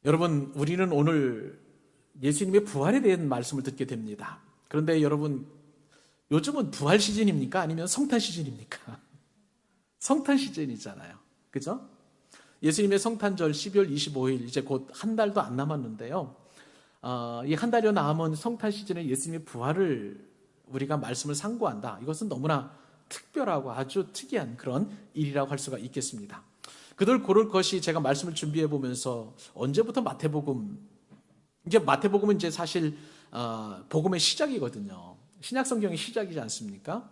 여러분, 우리는 오늘 예수님의 부활에 대한 말씀을 듣게 됩니다. 그런데 여러분, 요즘은 부활 시즌입니까? 아니면 성탄 시즌입니까? 성탄 시즌이잖아요. 그죠? 예수님의 성탄절 12월 25일, 이제 곧 한 달도 안 남았는데요. 이 한 달여 남은 성탄 시즌에 예수님의 부활을 우리가 말씀을 상고한다. 이것은 너무나 특별하고 아주 특이한 그런 일이라고 할 수가 있겠습니다. 그들 고를 것이 제가 말씀을 준비해 보면서 언제부터 이제 마태복음은 이제 사실 복음의 시작이거든요. 신약 성경의 시작이지 않습니까?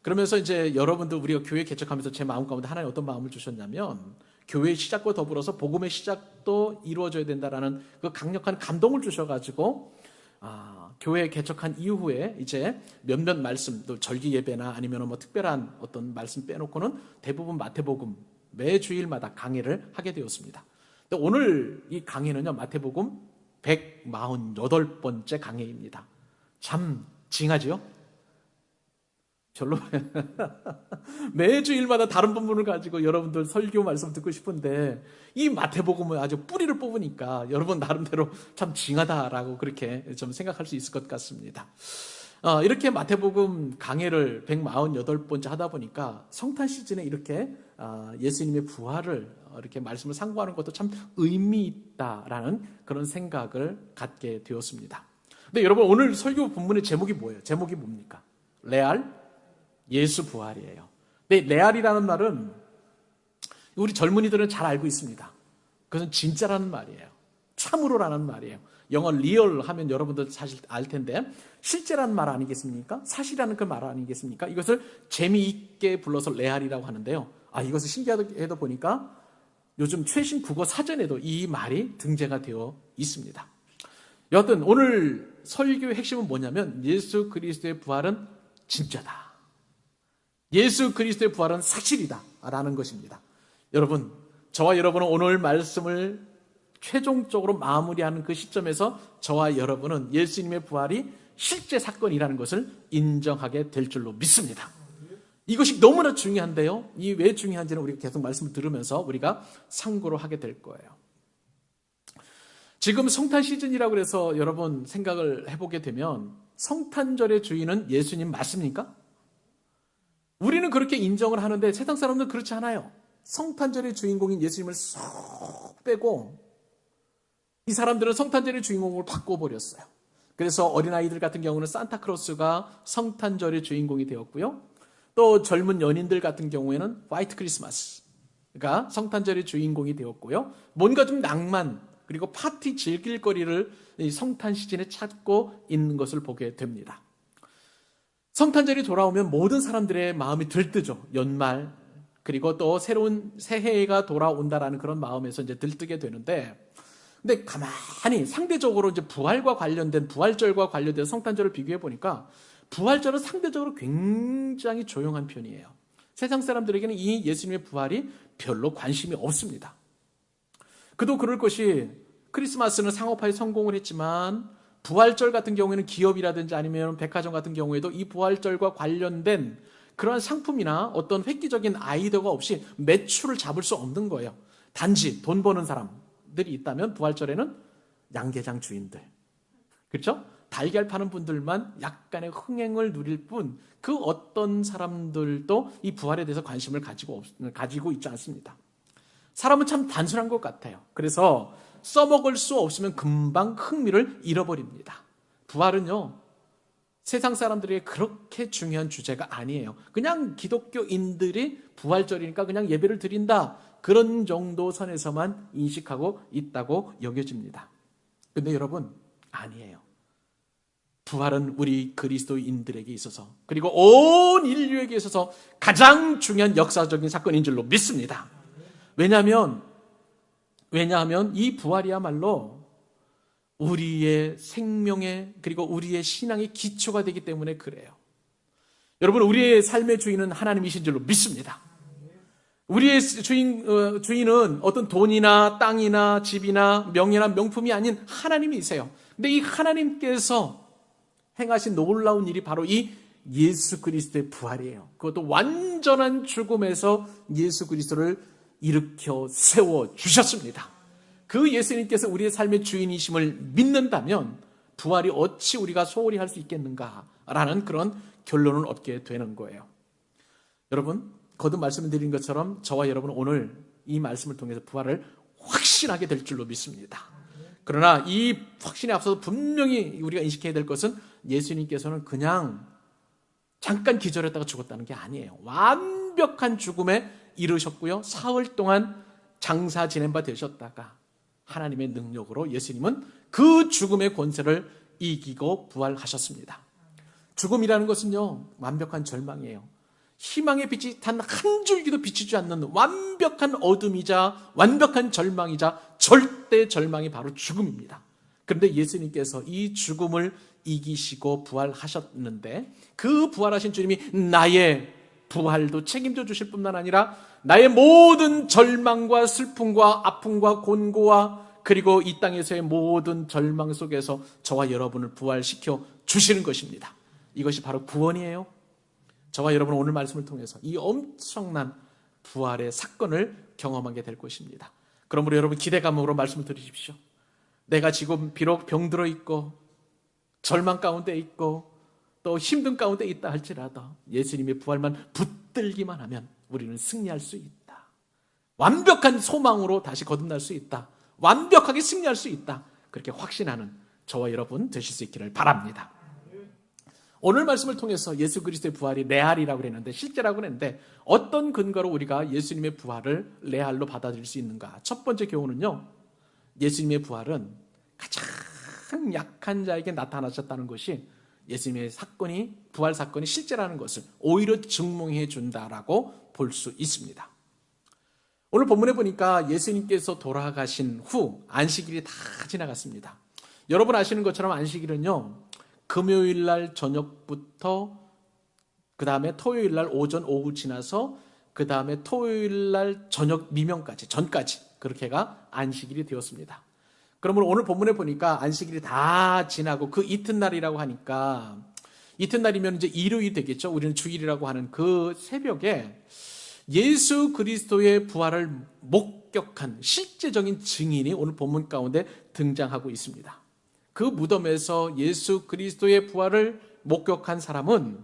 그러면서 이제 여러분들 우리가 교회 개척하면서 제 마음 가운데 하나님 어떤 마음을 주셨냐면 교회의 시작과 더불어서 복음의 시작도 이루어져야 된다라는 그 강력한 감동을 주셔가지고 교회 개척한 이후에 이제 몇몇 말씀, 또 절기 예배나 아니면 뭐 특별한 어떤 말씀 빼놓고는 대부분 마태복음 매 주일마다 강해를 하게 되었습니다. 오늘 이 강해는요, 마태복음 148번째 강해입니다. 참 징하지요? 별로 매주일마다 다른 본문을 가지고 여러분들 설교 말씀 듣고 싶은데 이 마태복음은 아주 뿌리를 뽑으니까 여러분 나름대로 참 징하다라고 그렇게 좀 생각할 수 있을 것 같습니다. 이렇게 마태복음 강해를 148번째 하다 보니까 성탄 시즌에 이렇게 예수님의 부활을 이렇게 말씀을 상고하는 것도 참 의미 있다라는 그런 생각을 갖게 되었습니다. 근데 여러분, 오늘 설교 본문의 제목이 뭐예요? 제목이 뭡니까? 레알 예수 부활이에요. 근데 레알이라는 말은 우리 젊은이들은 잘 알고 있습니다. 그것은 진짜라는 말이에요. 참으로라는 말이에요. 영어 리얼 하면 여러분들 사실 알 텐데 실제라는 말 아니겠습니까? 사실이라는 그 말 아니겠습니까? 이것을 재미있게 불러서 레알이라고 하는데요. 이것을 신기하게도 보니까 요즘 최신 국어 사전에도 이 말이 등재가 되어 있습니다. 여하튼 오늘 설교의 핵심은 뭐냐면 예수 그리스도의 부활은 진짜다. 예수 그리스도의 부활은 사실이다 라는 것입니다. 여러분, 저와 여러분은 오늘 말씀을 최종적으로 마무리하는 그 시점에서 저와 여러분은 예수님의 부활이 실제 사건이라는 것을 인정하게 될 줄로 믿습니다. 이것이 너무나 중요한데요. 이 왜 중요한지는 우리가 계속 말씀을 들으면서 우리가 상고를 하게 될 거예요. 지금 성탄 시즌이라고 해서 여러분 생각을 해보게 되면 성탄절의 주인은 예수님 맞습니까? 우리는 그렇게 인정을 하는데 세상 사람들은 그렇지 않아요. 성탄절의 주인공인 예수님을 쏙 빼고 이 사람들은 성탄절의 주인공을 바꿔버렸어요. 그래서 어린아이들 같은 경우는 산타크로스가 성탄절의 주인공이 되었고요. 또 젊은 연인들 같은 경우에는 화이트 크리스마스가 성탄절의 주인공이 되었고요. 뭔가 좀 낭만 그리고 파티 즐길 거리를 이 성탄 시즌에 찾고 있는 것을 보게 됩니다. 성탄절이 돌아오면 모든 사람들의 마음이 들뜨죠. 연말 그리고 또 새로운 새해가 돌아온다라는 그런 마음에서 이제 들뜨게 되는데, 근데 가만히 상대적으로 이제 부활절과 관련된 성탄절을 비교해 보니까 부활절은 상대적으로 굉장히 조용한 편이에요. 세상 사람들에게는 이 예수님의 부활이 별로 관심이 없습니다. 그도 그럴 것이 크리스마스는 상업화에 성공을 했지만 부활절 같은 경우에는 기업이라든지 아니면 백화점 같은 경우에도 이 부활절과 관련된 그러한 상품이나 어떤 획기적인 아이디어가 없이 매출을 잡을 수 없는 거예요. 단지 돈 버는 사람들이 있다면 부활절에는 양계장 주인들, 그렇죠? 달걀 파는 분들만 약간의 흥행을 누릴 뿐 그 어떤 사람들도 이 부활에 대해서 관심을 가지고 있지 않습니다. 사람은 참 단순한 것 같아요. 그래서 써먹을 수 없으면 금방 흥미를 잃어버립니다. 부활은요, 세상 사람들에게 그렇게 중요한 주제가 아니에요. 그냥 기독교인들이 부활절이니까 그냥 예배를 드린다, 그런 정도 선에서만 인식하고 있다고 여겨집니다. 근데 여러분, 아니에요. 부활은 우리 그리스도인들에게 있어서 그리고 온 인류에게 있어서 가장 중요한 역사적인 사건인 줄로 믿습니다. 왜냐하면 이 부활이야말로 우리의 생명의 그리고 우리의 신앙의 기초가 되기 때문에 그래요. 여러분, 우리의 삶의 주인은 하나님이신 줄로 믿습니다. 우리의 주인은 어떤 돈이나 땅이나 집이나 명예나 명품이 아닌 하나님이세요. 근데 이 하나님께서 행하신 놀라운 일이 바로 이 예수 그리스도의 부활이에요. 그것도 완전한 죽음에서 예수 그리스도를 일으켜 세워주셨습니다. 그 예수님께서 우리의 삶의 주인이심을 믿는다면 부활이 어찌 우리가 소홀히 할 수 있겠는가라는 그런 결론을 얻게 되는 거예요. 여러분, 거듭 말씀드린 것처럼 저와 여러분은 오늘 이 말씀을 통해서 부활을 확신하게 될 줄로 믿습니다. 그러나 이 확신에 앞서서 분명히 우리가 인식해야 될 것은 예수님께서는 그냥 잠깐 기절했다가 죽었다는 게 아니에요. 완벽한 죽음에 이르셨고요. 사흘 동안 장사 지낸 바 되셨다가 하나님의 능력으로 예수님은 그 죽음의 권세를 이기고 부활하셨습니다. 죽음이라는 것은요, 완벽한 절망이에요. 희망의 빛이 단 한 줄기도 비치지 않는 완벽한 어둠이자 완벽한 절망이자 절대 절망이 바로 죽음입니다. 그런데 예수님께서 이 죽음을 이기시고 부활하셨는데 그 부활하신 주님이 나의 부활도 책임져 주실 뿐만 아니라 나의 모든 절망과 슬픔과 아픔과 곤고와 그리고 이 땅에서의 모든 절망 속에서 저와 여러분을 부활시켜 주시는 것입니다. 이것이 바로 구원이에요. 저와 여러분은 오늘 말씀을 통해서 이 엄청난 부활의 사건을 경험하게 될 것입니다. 그러므로 여러분 기대감으로 말씀을 들으십시오. 내가 지금 비록 병들어 있고 절망 가운데 있고 또 힘든 가운데 있다 할지라도 예수님의 부활만 붙들기만 하면 우리는 승리할 수 있다. 완벽한 소망으로 다시 거듭날 수 있다. 완벽하게 승리할 수 있다. 그렇게 확신하는 저와 여러분 되실 수 있기를 바랍니다. 오늘 말씀을 통해서 예수 그리스도의 부활이 레알이라고 그랬는데 실제라고 그랬는데 어떤 근거로 우리가 예수님의 부활을 레알로 받아들일 수 있는가? 첫 번째 교훈은요. 예수님의 부활은 가장 약한 자에게 나타나셨다는 것이 예수님의 사건이 부활 사건이 실제라는 것을 오히려 증명해 준다라고 볼 수 있습니다. 오늘 본문에 보니까 예수님께서 돌아가신 후 안식일이 다 지나갔습니다. 여러분 아시는 것처럼 안식일은요. 금요일 날 저녁부터 그 다음에 토요일 날 오전 오후 지나서 그 다음에 토요일 날 저녁 미명까지 전까지 그렇게가 안식일이 되었습니다. 그러면 오늘 본문에 보니까 안식일이 다 지나고 그 이튿날이라고 하니까 이튿날이면 이제 일요일이 되겠죠. 우리는 주일이라고 하는 그 새벽에 예수 그리스도의 부활을 목격한 실제적인 증인이 오늘 본문 가운데 등장하고 있습니다. 그 무덤에서 예수 그리스도의 부활을 목격한 사람은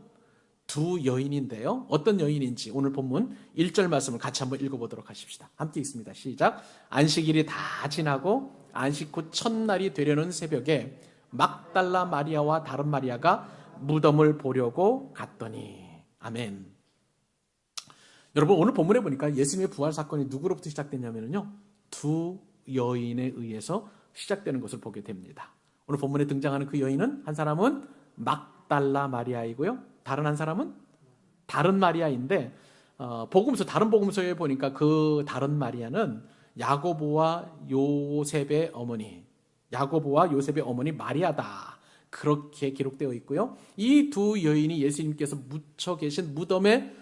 두 여인인데요. 어떤 여인인지 오늘 본문 1절 말씀을 같이 한번 읽어보도록 하십시다. 함께 읽습니다. 시작. 안식일이 다 지나고 안식 후 첫날이 되려는 새벽에 막달라 마리아와 다른 마리아가 무덤을 보려고 갔더니 아멘. 여러분 오늘 본문에 보니까 예수님의 부활 사건이 누구로부터 시작됐냐면요. 두 여인에 의해서 시작되는 것을 보게 됩니다. 오늘 본문에 등장하는 그 여인은 한 사람은 막달라 마리아이고요. 다른 한 사람은 다른 마리아인데 복음서 다른 복음서에 보니까 그 다른 마리아는 야고보와 요셉의 어머니 마리아다. 그렇게 기록되어 있고요. 이 두 여인이 예수님께서 묻혀 계신 무덤에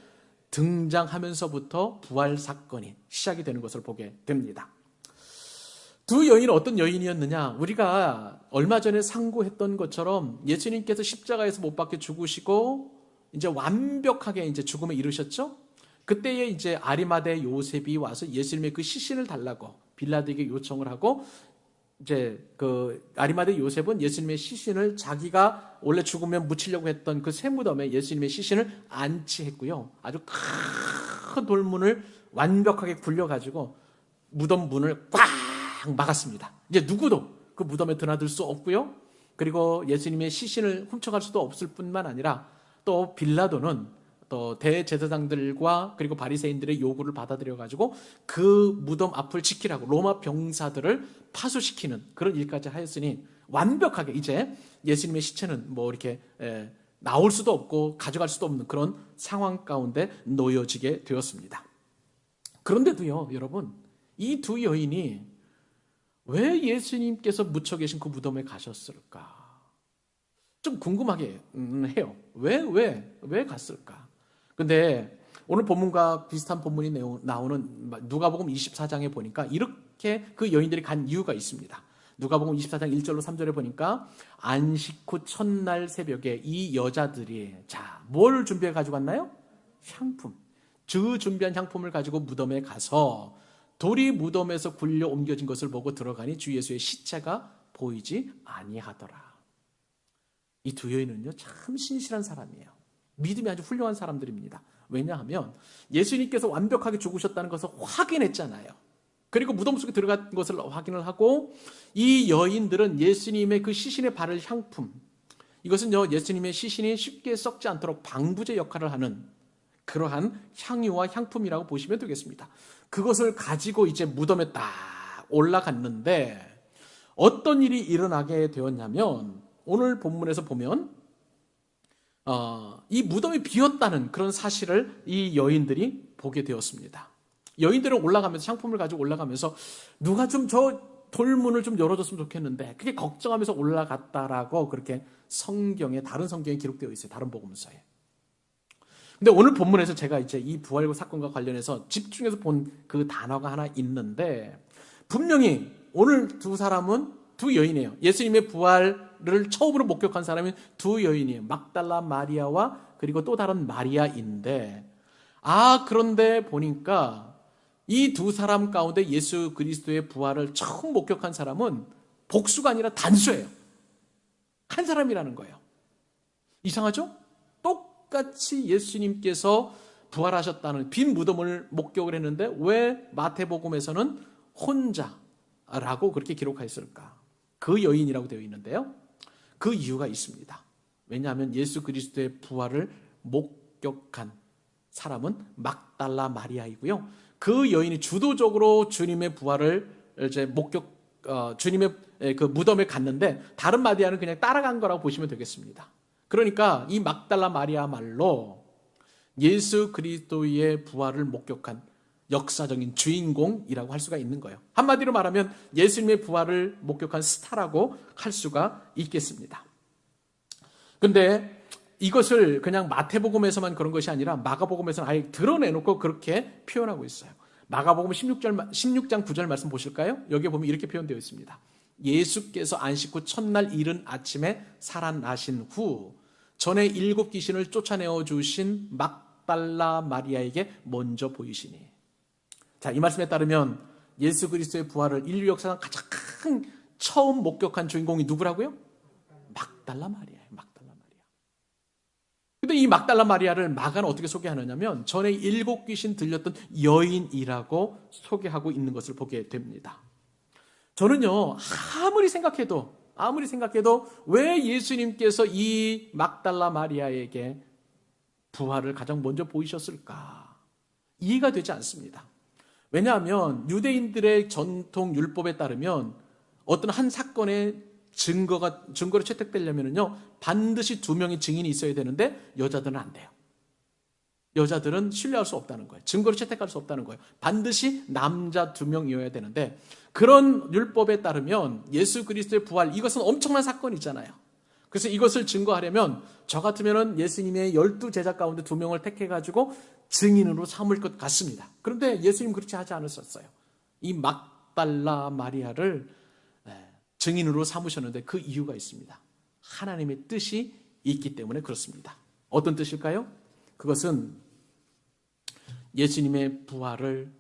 등장하면서부터 부활 사건이 시작이 되는 것을 보게 됩니다. 두 여인은 어떤 여인이었느냐? 우리가 얼마 전에 상고했던 것처럼 예수님께서 십자가에서 못 박혀 죽으시고 이제 완벽하게 이제 죽음에 이르셨죠? 그때에 이제 아리마대 요셉이 와서 예수님의 그 시신을 달라고 빌라도에게 요청을 하고 이제 그 아리마대 요셉은 예수님의 시신을 자기가 원래 죽으면 묻히려고 했던 그 쇠무덤에 예수님의 시신을 안치했고요. 아주 큰 돌문을 완벽하게 굴려가지고 무덤 문을 꽉 막았습니다. 이제 누구도 그 무덤에 드나들 수 없고요. 그리고 예수님의 시신을 훔쳐갈 수도 없을 뿐만 아니라 또 빌라도는 또 대제사장들과 그리고 바리새인들의 요구를 받아들여 가지고 그 무덤 앞을 지키라고 로마 병사들을 파수시키는 그런 일까지 하였으니 완벽하게 이제 예수님의 시체는 뭐 이렇게 나올 수도 없고 가져갈 수도 없는 그런 상황 가운데 놓여지게 되었습니다. 그런데도요, 여러분, 이 두 여인이 왜 예수님께서 묻혀 계신 그 무덤에 가셨을까? 좀 궁금하게 해요. 왜 갔을까? 근데 오늘 본문과 비슷한 본문이 나오는 누가복음 24장에 보니까 이렇게 그 여인들이 간 이유가 있습니다. 누가복음 24장 1절로 3절에 보니까 안식 후 첫날 새벽에 이 여자들이 뭘 준비해 가지고 왔나요? 향품. 그 준비한 향품을 가지고 무덤에 가서 돌이 무덤에서 굴려 옮겨진 것을 보고 들어가니 주 예수의 시체가 보이지 아니하더라. 이 두 여인은요, 참 신실한 사람이에요. 믿음이 아주 훌륭한 사람들입니다. 왜냐하면 예수님께서 완벽하게 죽으셨다는 것을 확인했잖아요. 그리고 무덤 속에 들어간 것을 확인을 하고, 이 여인들은 예수님의 그 시신에 바를 향품, 이것은요, 예수님의 시신이 쉽게 썩지 않도록 방부제 역할을 하는 그러한 향유와 향품이라고 보시면 되겠습니다. 그것을 가지고 이제 무덤에 딱 올라갔는데, 어떤 일이 일어나게 되었냐면, 오늘 본문에서 보면 이 무덤이 비었다는 그런 사실을 이 여인들이 보게 되었습니다. 여인들은 올라가면서, 향품을 가지고 올라가면서, 누가 좀 저 돌문을 좀 열어줬으면 좋겠는데, 그게 걱정하면서 올라갔다라고 그렇게 다른 성경에 기록되어 있어요. 다른 복음서에. 근데 오늘 본문에서 제가 이제 이 부활 사건과 관련해서 집중해서 본 그 단어가 하나 있는데, 분명히 오늘 두 사람은 두 여인이에요. 예수님의 부활을 처음으로 목격한 사람이 두 여인이에요. 막달라 마리아와 그리고 또 다른 마리아인데, 그런데 보니까 이 두 사람 가운데 예수 그리스도의 부활을 처음 목격한 사람은 복수가 아니라 단수예요. 한 사람이라는 거예요. 이상하죠? 똑같이 예수님께서 부활하셨다는 빈 무덤을 목격을 했는데 왜 마태복음에서는 혼자라고 그렇게 기록했을까? 그 여인이라고 되어 있는데요. 그 이유가 있습니다. 왜냐하면 예수 그리스도의 부활을 목격한 사람은 막달라 마리아이고요. 그 여인이 주도적으로 주님의 부활을 이제 주님의 그 무덤에 갔는데, 다른 마리아는 그냥 따라간 거라고 보시면 되겠습니다. 그러니까 이 막달라 마리아말로 예수 그리스도의 부활을 목격한 역사적인 주인공이라고 할 수가 있는 거예요. 한마디로 말하면 예수님의 부활을 목격한 스타라고 할 수가 있겠습니다. 근데 이것을 그냥 마태복음에서만 그런 것이 아니라 마가복음에서는 아예 드러내놓고 그렇게 표현하고 있어요. 마가복음 16장 9절 말씀 보실까요? 여기에 보면 이렇게 표현되어 있습니다. 예수께서 안식 후 첫날 이른 아침에 살아나신 후 전에 7 귀신을 쫓아내어 주신 막달라 마리아에게 먼저 보이시니. 자, 이 말씀에 따르면 예수 그리스도의 부활을 인류 역사상 가장 처음 목격한 주인공이 누구라고요? 막달라 마리아예요. 막달라 마리아. 근데 이 막달라 마리아를 마가는 어떻게 소개하느냐면 전에 7 귀신 들렸던 여인이라고 소개하고 있는 것을 보게 됩니다. 저는요, 아무리 생각해도 왜 예수님께서 이 막달라 마리아에게 부활을 가장 먼저 보이셨을까? 이해가 되지 않습니다. 왜냐하면 유대인들의 전통 율법에 따르면 어떤 한 사건의 증거로 채택되려면요, 반드시 2명의 증인이 있어야 되는데 여자들은 안 돼요. 여자들은 신뢰할 수 없다는 거예요. 증거로 채택할 수 없다는 거예요. 반드시 남자 2명이어야 되는데, 그런 율법에 따르면 예수 그리스도의 부활, 이것은 엄청난 사건이잖아요. 그래서 이것을 증거하려면 저 같으면 예수님의 12제자 가운데 2명을 택해가지고 증인으로 삼을 것 같습니다. 그런데 예수님 그렇게 하지 않으셨어요. 이 막달라 마리아를 증인으로 삼으셨는데 그 이유가 있습니다. 하나님의 뜻이 있기 때문에 그렇습니다. 어떤 뜻일까요? 그것은 예수님의 부활을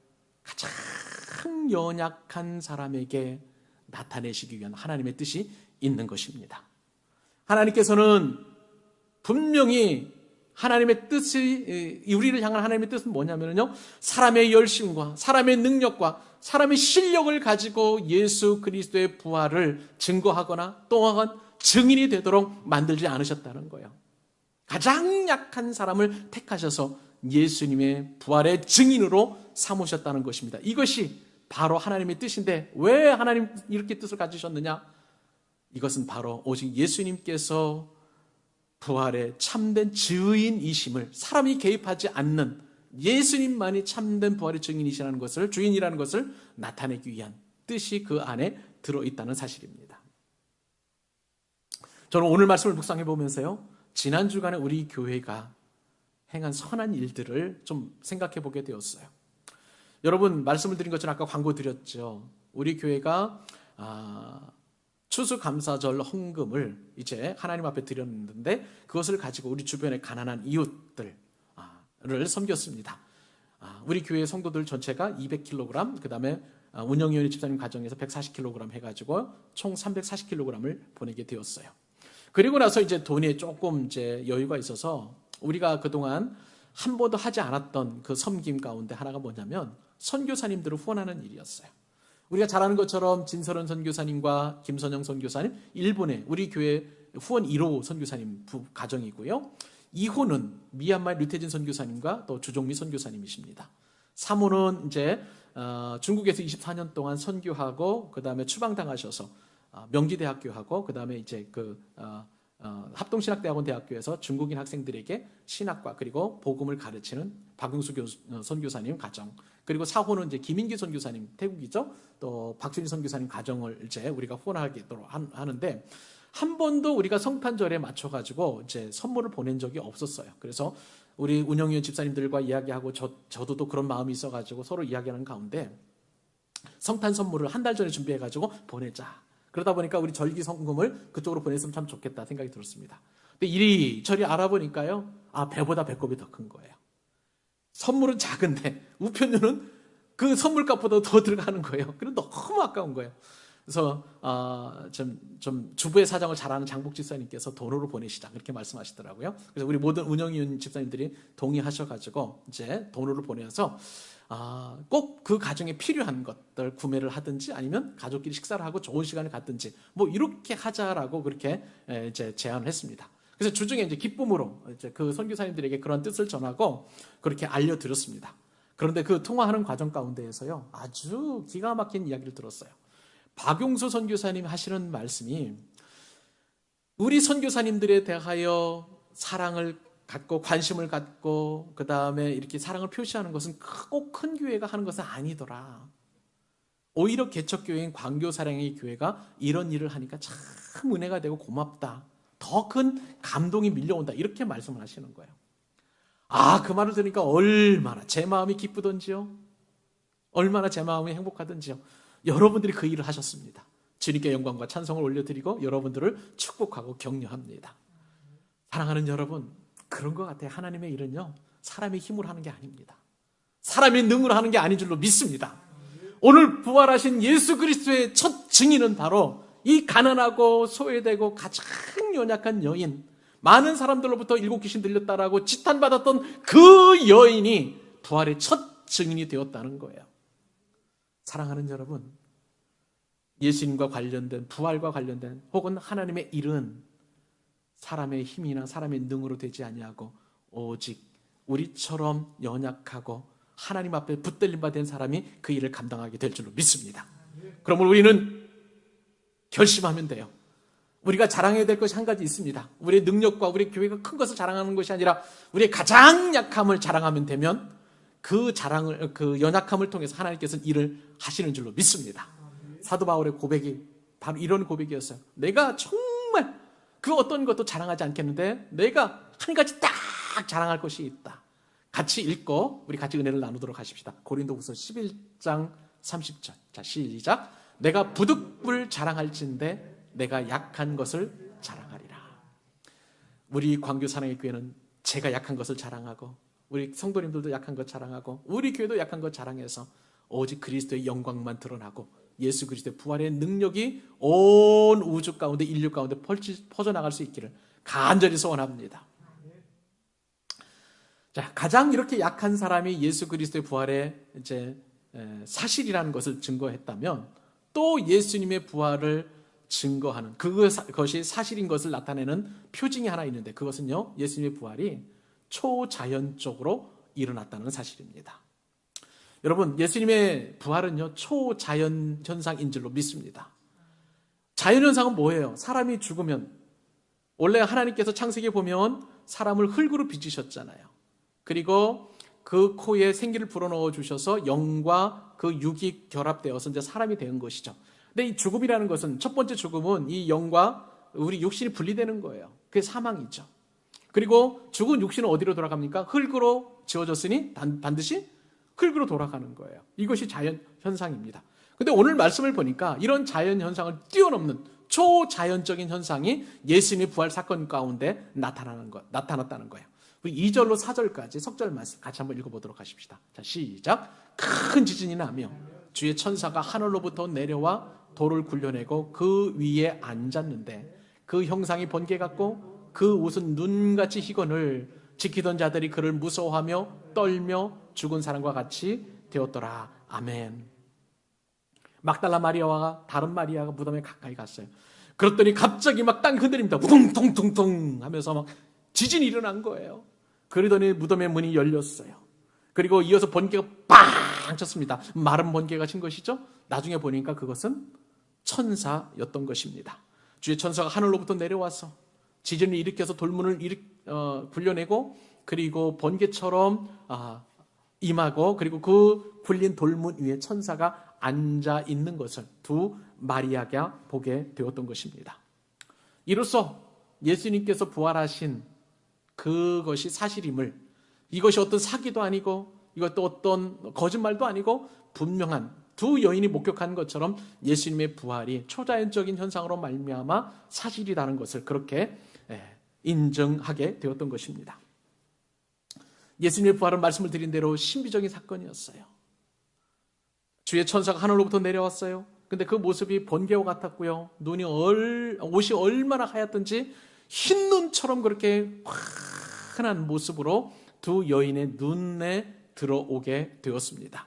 가장 연약한 사람에게 나타내시기 위한 하나님의 뜻이 있는 것입니다. 하나님께서는 분명히 하나님의 뜻이, 우리를 향한 하나님의 뜻은 뭐냐면요, 사람의 열심과 사람의 능력과 사람의 실력을 가지고 예수 그리스도의 부활을 증거하거나 또한 증인이 되도록 만들지 않으셨다는 거예요. 가장 약한 사람을 택하셔서 예수님의 부활의 증인으로 삼으셨다는 것입니다. 이것이 바로 하나님의 뜻인데, 왜 하나님 이렇게 뜻을 가지셨느냐? 이것은 바로 오직 예수님께서 부활의 참된 주인이심을, 사람이 개입하지 않는 예수님만이 참된 부활의 증인이시라는 것을, 주인이라는 것을 나타내기 위한 뜻이 그 안에 들어있다는 사실입니다. 저는 오늘 말씀을 묵상해 보면서요, 지난 주간에 우리 교회가 행한 선한 일들을 좀 생각해 보게 되었어요. 여러분, 말씀을 드린 것처럼 아까 광고 드렸죠. 우리 교회가 추수감사절 헌금을 이제 하나님 앞에 드렸는데, 그것을 가지고 우리 주변의 가난한 이웃들을 섬겼습니다. 우리 교회 성도들 전체가 200kg, 그 다음에 운영위원회 집사님 가정에서 140kg 해가지고 총 340kg을 보내게 되었어요. 그리고 나서 이제 돈에 조금 이제 여유가 있어서 우리가 그동안 한 번도 하지 않았던 그 섬김 가운데 하나가 뭐냐면 선교사님들을 후원하는 일이었어요. 우리가 잘 아는 것처럼 진설은 선교사님과 김선영 선교사님, 일본의 우리 교회 후원 1호 선교사님 가정이고요. 2호는 미얀마 류태진 선교사님과 또 주종미 선교사님이십니다. 3호는 이제 중국에서 24년 동안 선교하고 그 다음에 추방당하셔서 명지대학교하고 그 다음에 이제 합동신학대학원 대학교에서 중국인 학생들에게 신학과 그리고 복음을 가르치는 박용수 선교사님 가정, 그리고 4호는 이제 김인기 선교사님 태국이죠. 또 박준희 선교사님 가정을 이제 우리가 후원하도록 하는데 한 번도 우리가 성탄절에 맞춰가지고 이제 선물을 보낸 적이 없었어요. 그래서 우리 운영위원 집사님들과 이야기하고 저도 또 그런 마음이 있어가지고 서로 이야기하는 가운데 성탄 선물을 한 달 전에 준비해가지고 보내자. 그러다 보니까 우리 절기 성금을 그쪽으로 보냈으면 참 좋겠다 생각이 들었습니다. 근데 이리저리 알아보니까요, 배보다 배꼽이 더 큰 거예요. 선물은 작은데 우편료는 그 선물값보다 더 들어가는 거예요. 그래서 너무 아까운 거예요. 그래서 좀 주부의 사정을 잘 아는 장복 집사님께서 돈으로 보내시자 그렇게 말씀하시더라고요. 그래서 우리 모든 운영위원 집사님들이 동의하셔가지고 이제 돈으로 보내서 꼭 그 가정에 필요한 것들 구매를 하든지 아니면 가족끼리 식사를 하고 좋은 시간을 갖든지 뭐 이렇게 하자라고 그렇게 이제 제안을 했습니다. 그래서 주중에 이제 기쁨으로 이제 그 선교사님들에게 그런 뜻을 전하고 그렇게 알려드렸습니다. 그런데 그 통화하는 과정 가운데에서요, 아주 기가 막힌 이야기를 들었어요. 박용수 선교사님 하시는 말씀이 우리 선교사님들에 대하여 사랑을 갖고 관심을 갖고 그 다음에 이렇게 사랑을 표시하는 것은 크고 큰 교회가 하는 것은 아니더라. 오히려 개척교회인 광교사랑의 교회가 이런 일을 하니까 참 은혜가 되고 고맙다. 더 큰 감동이 밀려온다. 이렇게 말씀을 하시는 거예요. 그 말을 들으니까 얼마나 제 마음이 기쁘던지요. 얼마나 제 마음이 행복하던지요. 여러분들이 그 일을 하셨습니다. 주님께 영광과 찬송을 올려드리고 여러분들을 축복하고 격려합니다. 사랑하는 여러분, 그런 것 같아요. 하나님의 일은요, 사람의 힘으로 하는 게 아닙니다. 사람의 능으로 하는 게 아닌 줄로 믿습니다. 오늘 부활하신 예수 그리스도의 첫 증인은 바로 이 가난하고 소외되고 가장 연약한 여인, 많은 사람들로부터 일곱 귀신 들렸다라고 지탄받았던 그 여인이 부활의 첫 증인이 되었다는 거예요. 사랑하는 여러분, 예수님과 관련된, 부활과 관련된 혹은 하나님의 일은 사람의 힘이나 사람의 능으로 되지 아니하고 오직 우리처럼 연약하고 하나님 앞에 붙들림 받은 사람이 그 일을 감당하게 될 줄로 믿습니다. 그러므로 우리는 결심하면 돼요. 우리가 자랑해야 될 것이 한 가지 있습니다. 우리의 능력과 우리 교회가 큰 것을 자랑하는 것이 아니라 우리의 가장 약함을 자랑하면 되면 그 연약함을 통해서 하나님께서는 일을 하시는 줄로 믿습니다. 사도 바울의 고백이 바로 이런 고백이었어요. 내가 정말 그 어떤 것도 자랑하지 않겠는데 내가 한 가지 딱 자랑할 것이 있다. 같이 읽고 우리 같이 은혜를 나누도록 하십시다. 고린도후서 11장 30절. 자, 시작. 내가 부득불 자랑할진대 내가 약한 것을 자랑하리라. 우리 광교사랑의 교회는 제가 약한 것을 자랑하고 우리 성도님들도 약한 것 자랑하고 우리 교회도 약한 것 자랑해서 오직 그리스도의 영광만 드러나고 예수 그리스도의 부활의 능력이 온 우주 가운데 인류 가운데 퍼져나갈 수 있기를 간절히 소원합니다. 자, 가장 이렇게 약한 사람이 예수 그리스도의 부활의 이제 사실이라는 것을 증거했다면 또 예수님의 부활을 증거하는 그것이 사실인 것을 나타내는 표징이 하나 있는데 그것은요, 예수님의 부활이 초자연적으로 일어났다는 사실입니다. 여러분, 예수님의 부활은요, 초자연 현상인 줄로 믿습니다. 자연 현상은 뭐예요? 사람이 죽으면 원래 하나님께서 창세기에 보면 사람을 흙으로 빚으셨잖아요. 그리고 그 코에 생기를 불어넣어 주셔서 영과 그 육이 결합되어서 이제 사람이 된 것이죠. 근데 이 죽음이라는 것은 첫 번째 죽음은 이 영과 우리 육신이 분리되는 거예요. 그게 사망이죠. 그리고 죽은 육신은 어디로 돌아갑니까? 흙으로 지어졌으니 반드시 흙으로 돌아가는 거예요. 이것이 자연 현상입니다. 근데 오늘 말씀을 보니까 이런 자연 현상을 뛰어넘는 초자연적인 현상이 예수님의 부활 사건 가운데 나타났다는 거예요. 우리 2절로 4절까지 석절 말씀 같이 한번 읽어보도록 하십시다. 자, 시작. 큰 지진이 나며 주의 천사가 하늘로부터 내려와 돌을 굴려내고 그 위에 앉았는데 그 형상이 번개 같고 그 옷은 눈같이 희건을 지키던 자들이 그를 무서워하며 떨며 죽은 사람과 같이 되었더라. 아멘. 막달라 마리아와 다른 마리아가 무덤에 가까이 갔어요. 그랬더니 갑자기 막 땅이 흔들립니다. 퉁퉁퉁퉁 하면서 막 지진이 일어난 거예요. 그러더니 무덤의 문이 열렸어요. 그리고 이어서 번개가 빵 쳤습니다. 마른 번개가 친 것이죠. 나중에 보니까 그것은 천사였던 것입니다. 주의 천사가 하늘로부터 내려와서 지진을 일으켜서 돌문을 굴려내고 그리고 번개처럼 임하고 그리고 그 굴린 돌문 위에 천사가 앉아 있는 것을 두 마리아가 보게 되었던 것입니다. 이로써 예수님께서 부활하신 그것이 사실임을, 이것이 어떤 사기도 아니고 이것도 어떤 거짓말도 아니고 분명한 두 여인이 목격한 것처럼 예수님의 부활이 초자연적인 현상으로 말미암아 사실이라는 것을 그렇게 인정하게 되었던 것입니다. 예수님의 부활은 말씀을 드린 대로 신비적인 사건이었어요. 주의 천사가 하늘로부터 내려왔어요. 근데 그 모습이 번개와 같았고요. 옷이 얼마나 하얗든지 흰 눈처럼 그렇게 환한 모습으로 두 여인의 눈에 들어오게 되었습니다.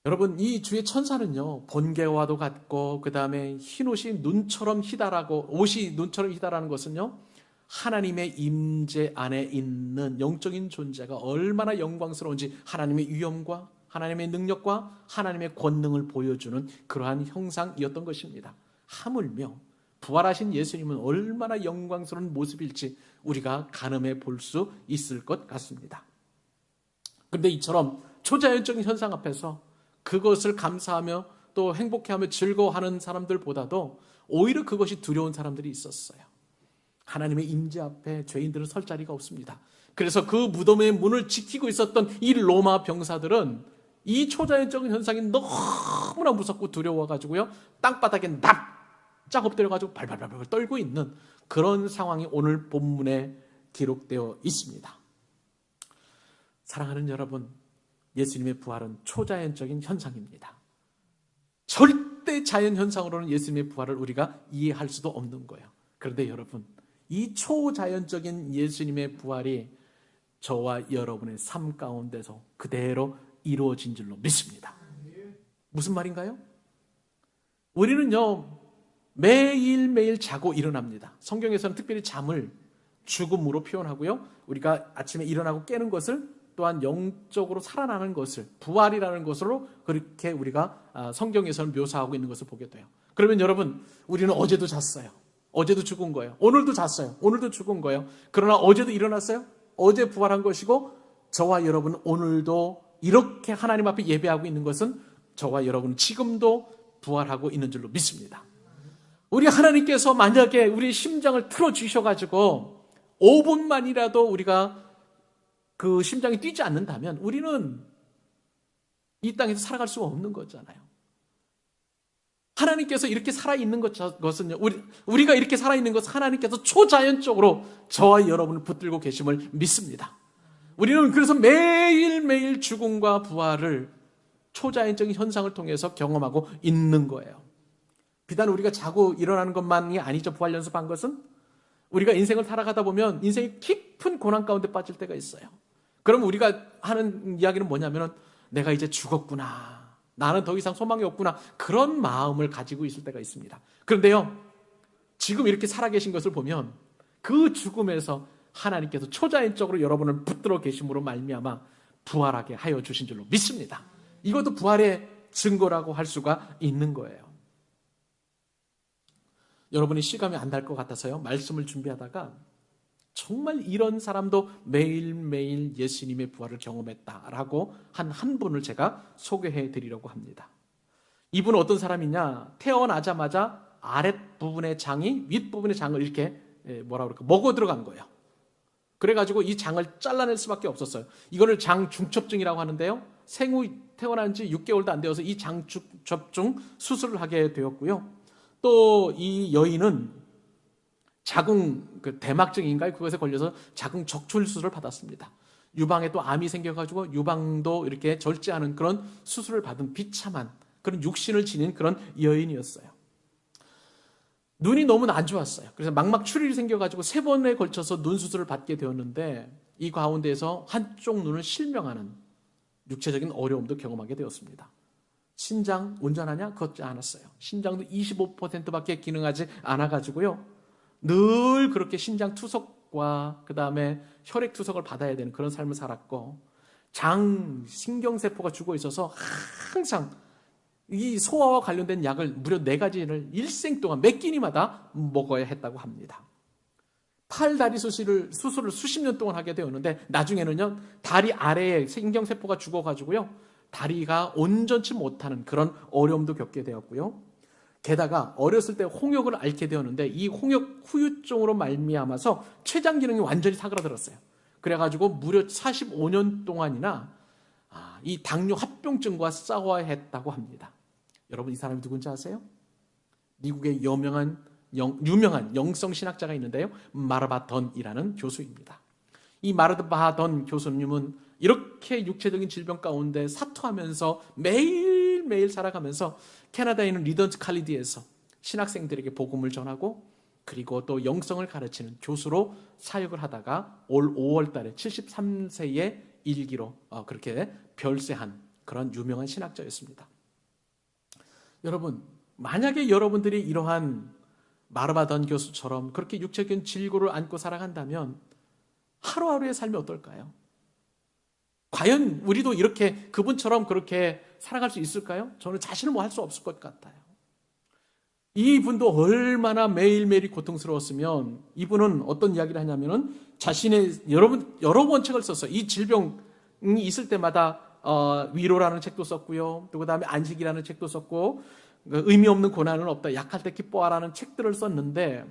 여러분, 이 주의 천사는요, 번개와도 같고 그 다음에 흰 옷이 눈처럼 희다라는 것은요, 하나님의 임재 안에 있는 영적인 존재가 얼마나 영광스러운지 하나님의 위엄과 하나님의 능력과 하나님의 권능을 보여주는 그러한 형상이었던 것입니다. 하물며 부활하신 예수님은 얼마나 영광스러운 모습일지 우리가 가늠해 볼 수 있을 것 같습니다. 그런데 이처럼 초자연적인 현상 앞에서 그것을 감사하며 또 행복해하며 즐거워하는 사람들보다도 오히려 그것이 두려운 사람들이 있었어요. 하나님의 임재 앞에 죄인들은 설 자리가 없습니다. 그래서 그 무덤의 문을 지키고 있었던 이 로마 병사들은 이 초자연적인 현상이 너무나 무섭고 두려워가지고요, 땅바닥에 납작 엎드려가지고 발발발발 떨고 있는 그런 상황이 오늘 본문에 기록되어 있습니다. 사랑하는 여러분, 예수님의 부활은 초자연적인 현상입니다. 절대 자연 현상으로는 예수님의 부활을 우리가 이해할 수도 없는 거예요. 그런데 여러분, 이 초자연적인 예수님의 부활이 저와 여러분의 삶 가운데서 그대로 이루어진 줄로 믿습니다. 무슨 말인가요? 우리는요, 매일매일 자고 일어납니다. 성경에서는 특별히 잠을 죽음으로 표현하고요, 우리가 아침에 일어나고 깨는 것을 또한 영적으로 살아나는 것을 부활이라는 것으로 그렇게 우리가 성경에서는 묘사하고 있는 것을 보게 돼요. 그러면 여러분, 우리는 어제도 잤어요. 어제도 죽은 거예요. 오늘도 잤어요. 오늘도 죽은 거예요. 그러나 어제도 일어났어요. 어제 부활한 것이고 저와 여러분은 오늘도 이렇게 하나님 앞에 예배하고 있는 것은 저와 여러분은 지금도 부활하고 있는 줄로 믿습니다. 우리 하나님께서 만약에 우리 심장을 틀어주셔가지고 5분만이라도 우리가 그 심장이 뛰지 않는다면 우리는 이 땅에서 살아갈 수가 없는 거잖아요. 하나님께서 이렇게 살아있는 것은요, 우리가 이렇게 살아있는 것은 하나님께서 초자연적으로 저와 여러분을 붙들고 계심을 믿습니다. 우리는 그래서 매일매일 죽음과 부활을 초자연적인 현상을 통해서 경험하고 있는 거예요. 비단 우리가 자고 일어나는 것만이 아니죠. 부활 연습한 것은 우리가 인생을 살아가다 보면 인생이 깊은 고난 가운데 빠질 때가 있어요. 그럼 우리가 하는 이야기는 뭐냐면 내가 이제 죽었구나, 나는 더 이상 소망이 없구나, 그런 마음을 가지고 있을 때가 있습니다. 그런데요, 지금 이렇게 살아계신 것을 보면 그 죽음에서 하나님께서 초자연적으로 여러분을 붙들어 계심으로 말미암아 부활하게 하여 주신 줄로 믿습니다. 이것도 부활의 증거라고 할 수가 있는 거예요. 여러분이 실감이 안 날 것 같아서요, 말씀을 준비하다가 정말 이런 사람도 매일매일 예수님의 부활을 경험했다라고 한 분을 제가 소개해 드리려고 합니다. 이분은 어떤 사람이냐, 태어나자마자 아랫부분의 장이 윗부분의 장을 이렇게 먹어 들어간 거예요. 그래가지고 이 장을 잘라낼 수밖에 없었어요. 이거를 장중첩증이라고 하는데요, 생후 태어난 지 6개월도 안 되어서 이 장중첩증 수술을 하게 되었고요. 또 이 여인은 자궁 대막증인가요? 그것에 걸려서 자궁 적출 수술을 받았습니다. 유방에 또 암이 생겨가지고 유방도 이렇게 절제하는 그런 수술을 받은 비참한 그런 육신을 지닌 그런 여인이었어요. 눈이 너무 안 좋았어요. 그래서 망막 출혈이 생겨가지고 3번에 걸쳐서 눈 수술을 받게 되었는데 이 가운데에서 한쪽 눈을 실명하는 육체적인 어려움도 경험하게 되었습니다. 신장 온전하냐? 그렇지 않았어요. 신장도 25%밖에 기능하지 않아가지고요. 늘 그렇게 신장 투석과 그 다음에 혈액 투석을 받아야 되는 그런 삶을 살았고, 장 신경세포가 죽어 있어서 항상 이 소화와 관련된 약을 무려 4가지를 일생 동안 몇 끼니마다 먹어야 했다고 합니다. 팔다리 수술을 수십 년 동안 하게 되었는데 나중에는요, 다리 아래에 신경세포가 죽어가지고요, 다리가 온전치 못하는 그런 어려움도 겪게 되었고요. 게다가 어렸을 때 홍역을 앓게 되었는데 이 홍역 후유증으로 말미암아서 췌장 기능이 완전히 사그라들었어요. 그래가지고 무려 45년 동안이나 이 당뇨 합병증과 싸워야 했다고 합니다. 여러분, 이 사람이 누군지 아세요? 미국의 유명한 영성 신학자가 있는데요, 마르바던이라는 교수입니다. 이 마르바던 교수님은 이렇게 육체적인 질병 가운데 사투하면서 매일매일 살아가면서 캐나다에 있는 리던트 칼리디에서 신학생들에게 복음을 전하고 그리고 또 영성을 가르치는 교수로 사역을 하다가 올 5월 달에 73세의 일기로 그렇게 별세한 그런 유명한 신학자였습니다. 여러분, 만약에 여러분들이 이러한 마르바던 교수처럼 그렇게 육체적인 질고를 안고 살아간다면 하루하루의 삶이 어떨까요? 과연 우리도 이렇게 그분처럼 그렇게 살아갈 수 있을까요? 저는 자신을 뭐 할 수 없을 것 같아요. 이분도 얼마나 매일매일이 고통스러웠으면 이분은 어떤 이야기를 하냐면은 자신의 여러 원책을 썼어요. 이 질병이 있을 때마다 위로라는 책도 썼고요. 또 그다음에 안식이라는 책도 썼고, 의미 없는 고난은 없다, 약할 때 기뻐하라는 책들을 썼는데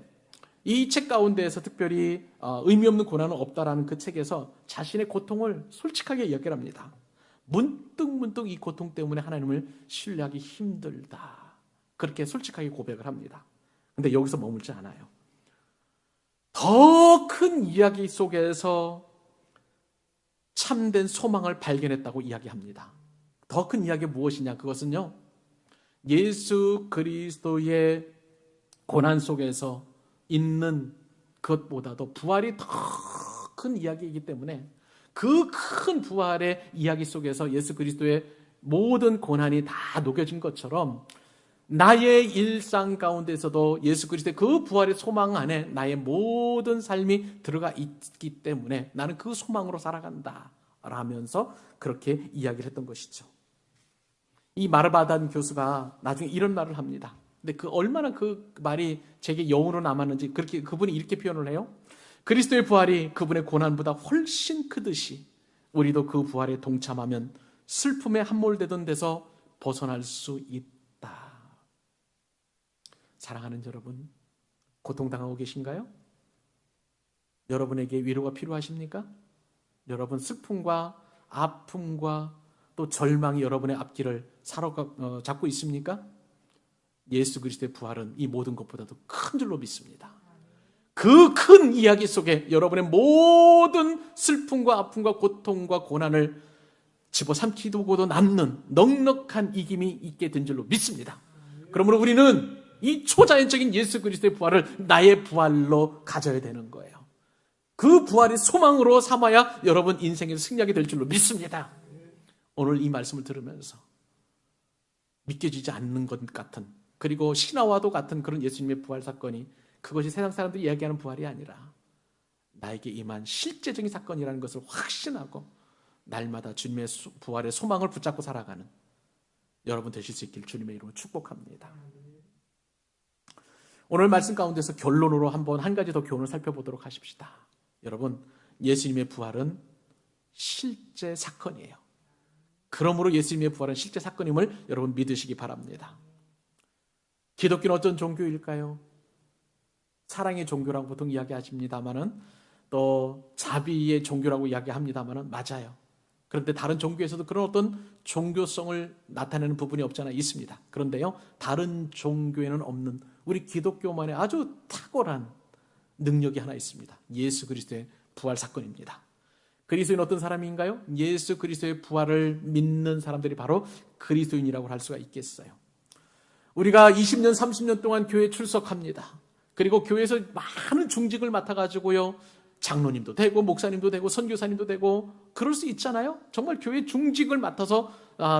이 책 가운데에서 특별히 의미 없는 고난은 없다라는 그 책에서 자신의 고통을 솔직하게 이야기를 합니다. 문득 이 고통 때문에 하나님을 신뢰하기 힘들다, 그렇게 솔직하게 고백을 합니다. 근데 여기서 머물지 않아요. 더 큰 이야기 속에서 참된 소망을 발견했다고 이야기합니다. 더 큰 이야기가 무엇이냐? 그것은요, 예수 그리스도의 고난 속에서 있는 것보다도 부활이 더 큰 이야기이기 때문에 그 큰 부활의 이야기 속에서 예수 그리스도의 모든 고난이 다 녹여진 것처럼 나의 일상 가운데서도 예수 그리스도의 그 부활의 소망 안에 나의 모든 삶이 들어가 있기 때문에 나는 그 소망으로 살아간다 라면서 그렇게 이야기를 했던 것이죠. 이 마르바단 교수가 나중에 이런 말을 합니다. 근데 얼마나 그 말이 제게 영으로 남았는지, 그렇게 그분이 이렇게 표현을 해요. 그리스도의 부활이 그분의 고난보다 훨씬 크듯이 우리도 그 부활에 동참하면 슬픔에 함몰되던 데서 벗어날 수 있다. 사랑하는 여러분, 고통당하고 계신가요? 여러분에게 위로가 필요하십니까? 여러분, 슬픔과 아픔과 또 절망이 여러분의 앞길을 사로잡고 있습니까? 예수 그리스도의 부활은 이 모든 것보다도 큰 줄로 믿습니다. 그 큰 이야기 속에 여러분의 모든 슬픔과 아픔과 고통과 고난을 집어삼키고도 남는 넉넉한 이김이 있게 된 줄로 믿습니다. 그러므로 우리는 이 초자연적인 예수 그리스도의 부활을 나의 부활로 가져야 되는 거예요. 그 부활의 소망으로 삼아야 여러분 인생에서 승리하게 될 줄로 믿습니다. 오늘 이 말씀을 들으면서 믿겨지지 않는 것 같은, 그리고 신화와도 같은 그런 예수님의 부활 사건이, 그것이 세상 사람들이 이야기하는 부활이 아니라 나에게 임한 실제적인 사건이라는 것을 확신하고 날마다 주님의 부활의 소망을 붙잡고 살아가는 여러분 되실 수 있길 주님의 이름으로 축복합니다. 오늘 말씀 가운데서 결론으로 한 가지 더 교훈을 살펴보도록 하십시다. 여러분, 예수님의 부활은 실제 사건이에요. 그러므로 예수님의 부활은 실제 사건임을 여러분 믿으시기 바랍니다. 기독교는 어떤 종교일까요? 사랑의 종교라고 보통 이야기하십니다만은, 또 자비의 종교라고 이야기합니다만은 맞아요. 그런데 다른 종교에서도 그런 어떤 종교성을 나타내는 부분이 없지 않아 있습니다. 그런데요, 다른 종교에는 없는 우리 기독교만의 아주 탁월한 능력이 하나 있습니다. 예수 그리스도의 부활 사건입니다. 그리스도인 어떤 사람인가요? 예수 그리스도의 부활을 믿는 사람들이 바로 그리스도인이라고 할 수가 있겠어요. 우리가 20년, 30년 동안 교회에 출석합니다. 그리고 교회에서 많은 중직을 맡아가지고요, 장로님도 되고 목사님도 되고 선교사님도 되고 그럴 수 있잖아요. 정말 교회 중직을 맡아서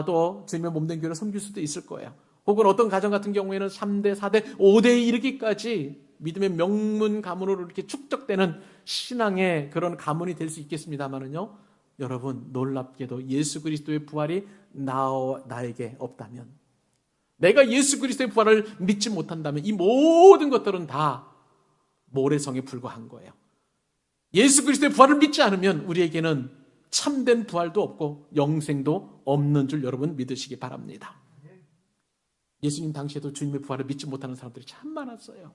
또 주님의 몸된 교회를 섬길 수도 있을 거예요. 혹은 어떤 가정 같은 경우에는 3대, 4대, 5대에 이르기까지 믿음의 명문 가문으로 이렇게 축적되는 신앙의 그런 가문이 될 수 있겠습니다만은요, 여러분 놀랍게도 예수 그리스도의 부활이 나에게 없다면, 내가 예수 그리스도의 부활을 믿지 못한다면 이 모든 것들은 다 모래성에 불과한 거예요. 예수 그리스도의 부활을 믿지 않으면 우리에게는 참된 부활도 없고 영생도 없는 줄 여러분 믿으시기 바랍니다. 예수님 당시에도 주님의 부활을 믿지 못하는 사람들이 참 많았어요.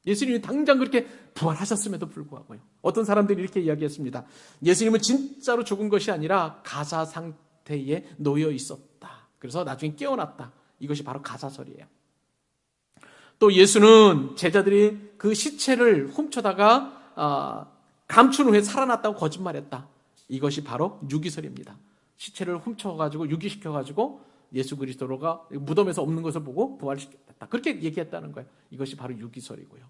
예수님이 당장 그렇게 부활하셨음에도 불구하고요. 어떤 사람들이 이렇게 이야기했습니다. 예수님은 진짜로 죽은 것이 아니라 가사 상태에 놓여 있었다. 그래서 나중에 깨어났다. 이것이 바로 가사설이에요. 또 예수는 제자들이 그 시체를 훔쳐다가 감춘 후에 살아났다고 거짓말했다. 이것이 바로 유기설입니다. 시체를 훔쳐가지고 유기시켜가지고 예수 그리스도가 무덤에서 없는 것을 보고 부활시켰다. 그렇게 얘기했다는 거예요. 이것이 바로 유기설이고요.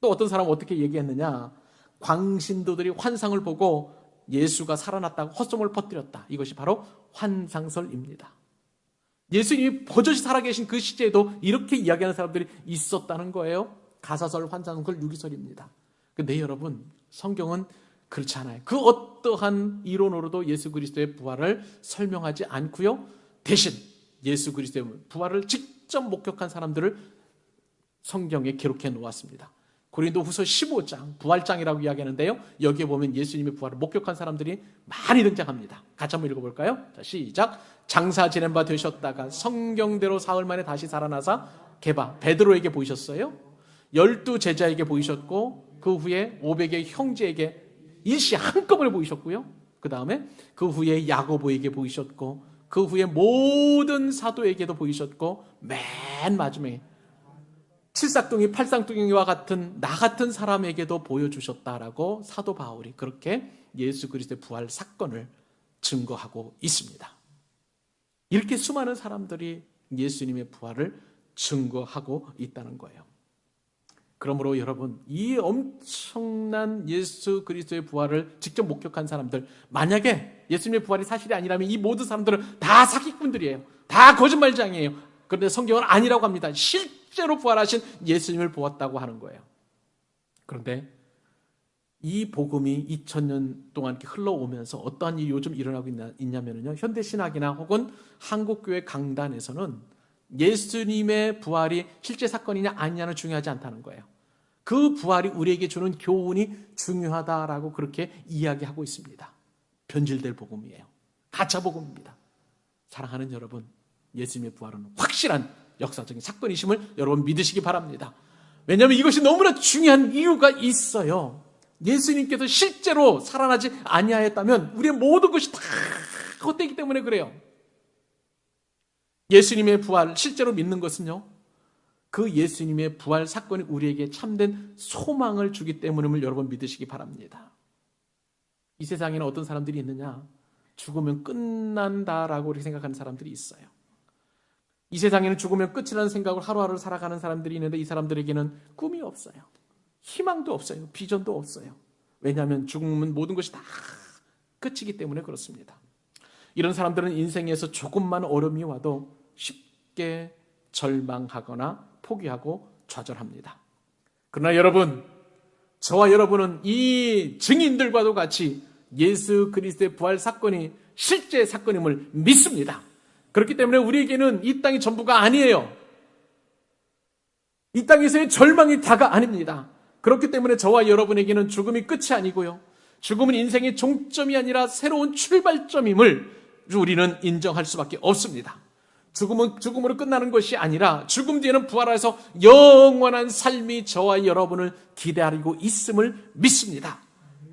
또 어떤 사람은 어떻게 얘기했느냐. 광신도들이 환상을 보고 예수가 살아났다고 헛소문을 퍼뜨렸다. 이것이 바로 환상설입니다. 예수님이 버젓이 살아계신 그 시제에도 이렇게 이야기하는 사람들이 있었다는 거예요. 가사설, 환상설, 유기설입니다. 근데 여러분, 성경은 그렇지 않아요. 그 어떠한 이론으로도 예수 그리스도의 부활을 설명하지 않고요. 대신 예수 그리스도의 부활을 직접 목격한 사람들을 성경에 기록해 놓았습니다. 고린도후서 15장, 부활장이라고 이야기하는데요. 여기에 보면 예수님의 부활을 목격한 사람들이 많이 등장합니다. 같이 한번 읽어볼까요? 자, 시작. 장사 지낸 바 되셨다가 성경대로 사흘 만에 다시 살아나사 베드로에게 보이셨어요. 12 제자에게 보이셨고, 그 후에 500의 형제에게 일시 한꺼번에 보이셨고요. 그 다음에 그 후에 야고보에게 보이셨고, 그 후에 모든 사도에게도 보이셨고, 맨 마지막에 칠삭둥이, 팔상둥이와 같은 나 같은 사람에게도 보여주셨다라고 사도 바울이 그렇게 예수 그리스도의 부활 사건을 증거하고 있습니다. 이렇게 수많은 사람들이 예수님의 부활을 증거하고 있다는 거예요. 그러므로 여러분, 이 엄청난 예수 그리스도의 부활을 직접 목격한 사람들, 만약에 예수님의 부활이 사실이 아니라면 이 모든 사람들은 다 사기꾼들이에요. 다 거짓말장이에요. 그런데 성경은 아니라고 합니다. 실제로 부활하신 예수님을 보았다고 하는 거예요. 그런데 이 복음이 2000년 동안 이렇게 흘러오면서 어떠한 일이 요즘 일어나고 있냐면요, 현대신학이나 혹은 한국교회 강단에서는 예수님의 부활이 실제 사건이냐 아니냐는 중요하지 않다는 거예요. 그 부활이 우리에게 주는 교훈이 중요하다라고 그렇게 이야기하고 있습니다. 변질될 복음이에요. 가짜 복음입니다. 사랑하는 여러분, 예수님의 부활은 확실한 역사적인 사건이심을 여러분 믿으시기 바랍니다. 왜냐하면 이것이 너무나 중요한 이유가 있어요. 예수님께서 실제로 살아나지 아니하였다면 우리의 모든 것이 다 헛되기 때문에 그래요. 예수님의 부활 실제로 믿는 것은요, 그 예수님의 부활 사건이 우리에게 참된 소망을 주기 때문임을 여러분 믿으시기 바랍니다. 이 세상에는 어떤 사람들이 있느냐? 죽으면 끝난다라고 이렇게 생각하는 사람들이 있어요. 이 세상에는 죽으면 끝이라는 생각을 하루하루 살아가는 사람들이 있는데 이 사람들에게는 꿈이 없어요. 희망도 없어요. 비전도 없어요. 왜냐하면 죽으면 모든 것이 다 끝이기 때문에 그렇습니다. 이런 사람들은 인생에서 조금만 어려움이 와도 쉽게 절망하거나 포기하고 좌절합니다. 그러나 여러분, 저와 여러분은 이 증인들과도 같이 예수 그리스도의 부활 사건이 실제 사건임을 믿습니다. 그렇기 때문에 우리에게는 이 땅이 전부가 아니에요. 이 땅에서의 절망이 다가 아닙니다. 그렇기 때문에 저와 여러분에게는 죽음이 끝이 아니고요, 죽음은 인생의 종점이 아니라 새로운 출발점임을 우리는 인정할 수밖에 없습니다. 죽음은 죽음으로 끝나는 것이 아니라 죽음 뒤에는 부활해서 영원한 삶이 저와 여러분을 기다리고 있음을 믿습니다.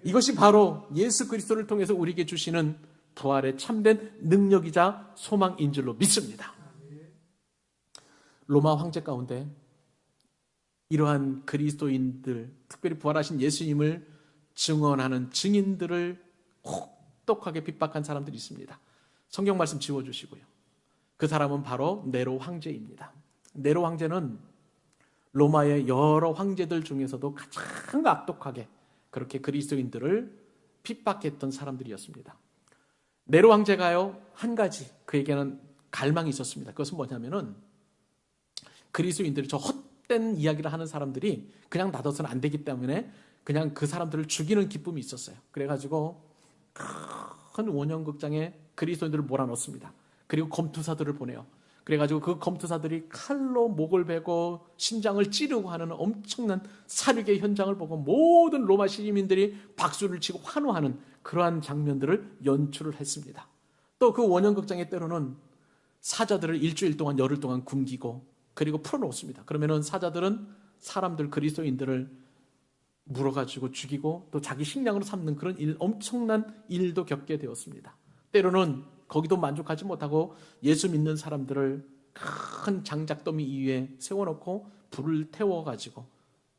이것이 바로 예수 그리스도를 통해서 우리에게 주시는 부활의 참된 능력이자 소망인 줄로 믿습니다. 로마 황제 가운데 이러한 그리스도인들, 특별히 부활하신 예수님을 증언하는 증인들을 혹독하게 핍박한 사람들이 있습니다. 성경 말씀 지워주시고요. 그 사람은 바로 네로 황제입니다. 네로 황제는 로마의 여러 황제들 중에서도 가장 악독하게 그렇게 그리스도인들을 핍박했던 사람들이었습니다. 네로 황제가요, 한 가지 그에게는 갈망이 있었습니다. 그것은 뭐냐면은 그리스도인들이 저 헛된 이야기를 하는 사람들이 그냥 놔둬서는 안 되기 때문에 그냥 그 사람들을 죽이는 기쁨이 있었어요. 그래가지고 큰 원형극장에 그리스도인들을 몰아넣습니다. 그리고 검투사들을 보내요. 그래가지고 그 검투사들이 칼로 목을 베고 심장을 찌르고 하는 엄청난 살육의 현장을 보고 모든 로마 시민들이 박수를 치고 환호하는 그러한 장면들을 연출을 했습니다. 또 그 원형극장에 때로는 사자들을 일주일 동안 열흘 동안 굶기고 그리고 풀어놓습니다. 그러면은 사자들은 사람들 그리스도인들을 물어가지고 죽이고 또 자기 식량으로 삼는 그런 엄청난 일도 겪게 되었습니다. 때로는 거기도 만족하지 못하고 예수 믿는 사람들을 큰 장작더미 위에 세워놓고 불을 태워가지고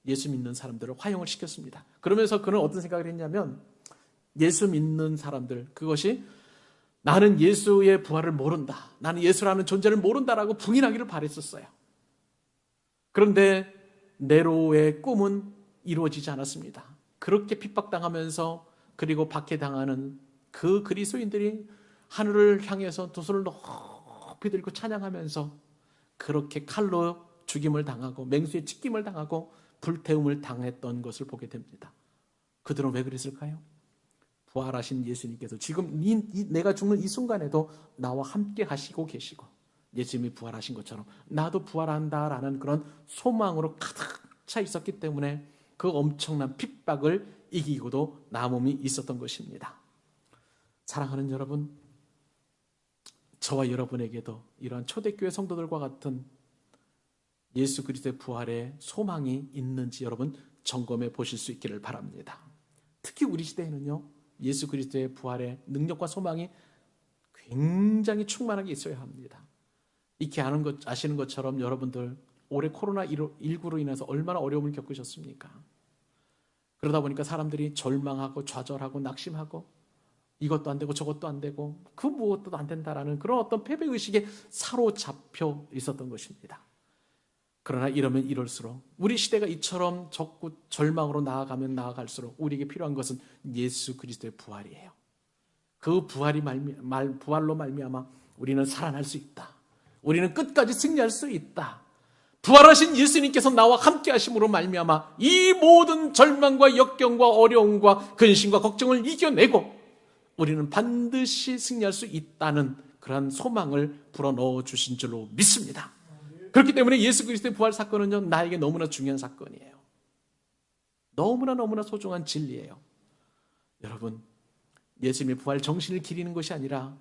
예수 믿는 사람들을 화형을 시켰습니다. 그러면서 그는 어떤 생각을 했냐면 예수 믿는 사람들, 그것이 나는 예수의 부활을 모른다, 나는 예수라는 존재를 모른다라고 부인하기를 바랬었어요. 그런데 네로의 꿈은 이루어지지 않았습니다. 그렇게 핍박당하면서 그리고 박해당하는 그 그리스도인들이 하늘을 향해서 두 손을 높이 들고 찬양하면서 그렇게 칼로 죽임을 당하고 맹수에 찢김을 당하고 불태움을 당했던 것을 보게 됩니다. 그들은 왜 그랬을까요? 부활하신 예수님께서 지금 내가 죽는 이 순간에도 나와 함께 하시고 계시고 예수님이 부활하신 것처럼 나도 부활한다라는 그런 소망으로 가득 차 있었기 때문에 그 엄청난 핍박을 이기고도 남음이 있었던 것입니다. 사랑하는 여러분, 저와 여러분에게도 이러한 초대교회 성도들과 같은 예수 그리스도의 부활에 소망이 있는지 여러분 점검해 보실 수 있기를 바랍니다. 특히 우리 시대에는요, 예수 그리스도의 부활의 능력과 소망이 굉장히 충만하게 있어야 합니다. 익히 아시는 것처럼 여러분들 올해 코로나19로 인해서 얼마나 어려움을 겪으셨습니까? 그러다 보니까 사람들이 절망하고 좌절하고 낙심하고 이것도 안 되고 저것도 안 되고 그 무엇도 안 된다라는 그런 어떤 패배의식에 사로잡혀 있었던 것입니다. 그러나 이러면 이럴수록 우리 시대가 이처럼 적고 절망으로 나아가면 나아갈수록 우리에게 필요한 것은 예수 그리스도의 부활이에요. 그 부활로 말미암아 우리는 살아날 수 있다. 우리는 끝까지 승리할 수 있다. 부활하신 예수님께서 나와 함께 하심으로 말미암아 이 모든 절망과 역경과 어려움과 근심과 걱정을 이겨내고 우리는 반드시 승리할 수 있다는 그러한 소망을 불어넣어 주신 줄로 믿습니다. 그렇기 때문에 예수 그리스도의 부활 사건은요, 나에게 너무나 중요한 사건이에요. 너무나 소중한 진리예요. 여러분, 예수님의 부활 정신을 기리는 것이 아니라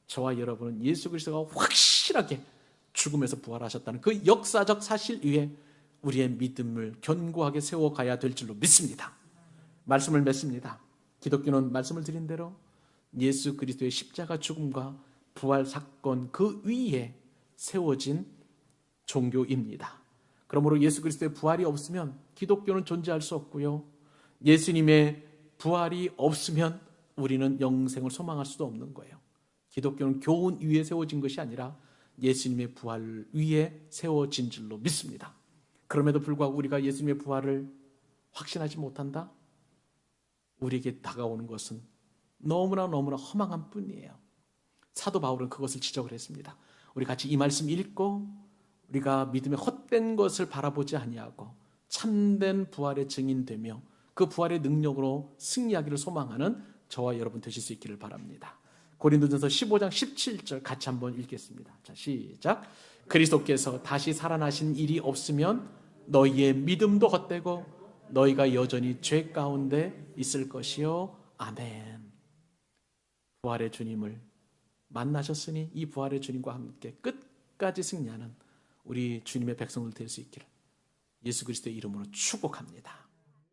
저와 여러분은 예수 그리스도가 확실하게 죽음에서 부활하셨다는 그 역사적 사실 위에 우리의 믿음을 견고하게 세워가야 될 줄로 믿습니다. 말씀을 맺습니다. 기독교는 말씀을 드린 대로 예수 그리스도의 십자가 죽음과 부활 사건 그 위에 세워진 종교입니다. 그러므로 예수 그리스도의 부활이 없으면 기독교는 존재할 수 없고요. 예수님의 부활이 없으면 우리는 영생을 소망할 수도 없는 거예요. 기독교는 교훈 위에 세워진 것이 아니라 예수님의 부활 위에 세워진 줄로 믿습니다. 그럼에도 불구하고 우리가 예수님의 부활을 확신하지 못한다? 우리에게 다가오는 것은 너무나 허망한 뿐이에요. 사도 바울은 그것을 지적을 했습니다. 우리 같이 이 말씀 읽고 우리가 믿음의 헛된 것을 바라보지 아니하고 참된 부활의 증인되며 그 부활의 능력으로 승리하기를 소망하는 저와 여러분 되실 수 있기를 바랍니다. 고린도전서 15장 17절 같이 한번 읽겠습니다. 자, 시작. 그리스도께서 다시 살아나신 일이 없으면 너희의 믿음도 헛되고 너희가 여전히 죄 가운데 있을 것이요. 아멘. 부활의 주님을 만나셨으니 이 부활의 주님과 함께 끝까지 승리하는 우리 주님의 백성들 될 수 있기를 예수 그리스도의 이름으로 축복합니다.